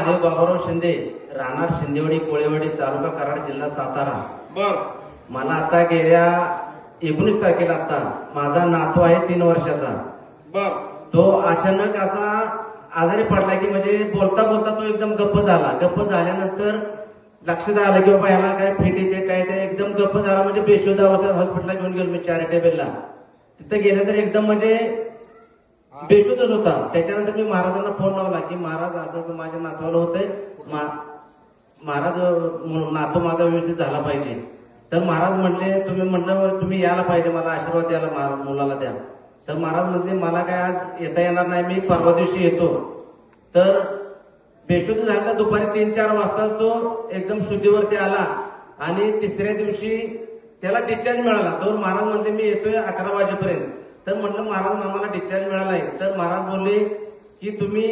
महादेव बाबाराव शिंदे, राहणार शिंदेवाडी कोळेवाडी, तालुका कराड, जिल्हा सातारा. बर. मला आता गेल्या 19 तारखेला आता माझा नातू आहे 3 वर्षाचा. बर. तो अचानक असा आजारी पडला की म्हणजे बोलता बोलता तो एकदम गप्प झाला. गप्प झाल्यानंतर लक्षात आलं की बाबा ह्याला काय फिट येते काय ते, एकदम गप्प झाला. म्हणजे बेशुद्ध अवस्थेत हॉस्पिटलला घेऊन गेलो मी चॅरिटेबलला. तिथं गेल्यानंतर एकदम म्हणजे बेशुद्धच होता. त्याच्यानंतर मी महाराजांना फोन लावला की महाराज असं असं माझ्या नातवाला होतंय, महाराज नातू माझा व्यवस्थित झाला पाहिजे. तर महाराज म्हणले तुम्ही यायला पाहिजे, मला आशीर्वाद द्यायला मुलाला द्या. तर महाराज म्हणले मला काय आज येता येणार नाही, मी परवा दिवशी येतो. तर बेशुद्ध झाला तर दुपारी 3-4 वाजताच तो एकदम शुद्धीवरती आला आणि तिसऱ्या दिवशी त्याला डिस्चार्ज मिळाला. तर महाराज म्हणले मी येतोय 11 वाजेपर्यंत. तर म्हटलं महाराज आम्हाला डिस्चार्ज मिळालाय. तर महाराज बोलले की तुम्ही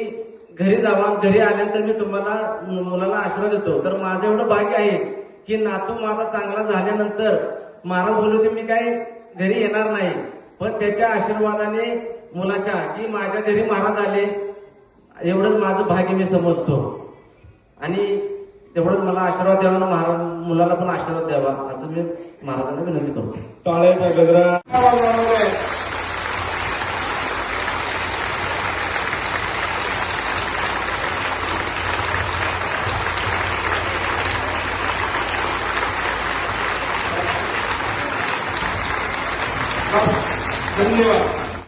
घरी जावा, घरी आल्यानंतर मी तुम्हाला मुलाला आशीर्वाद देतो. तर माझं एवढं भाग्य आहे की नातू माझा चांगला झाल्यानंतर महाराज बोलले होते मी काय घरी येणार नाही, पण त्याच्या आशीर्वादाने मुलाच्या की माझ्या घरी महाराज आले, एवढंच माझं भाग्य मी समजतो. आणि तेवढंच मला आशीर्वाद द्यावा, महाराज मुलाला पण आशीर्वाद द्यावा असं मी महाराजांना विनंती करतो. टाळ्याचा गजरा. धन्यवाद.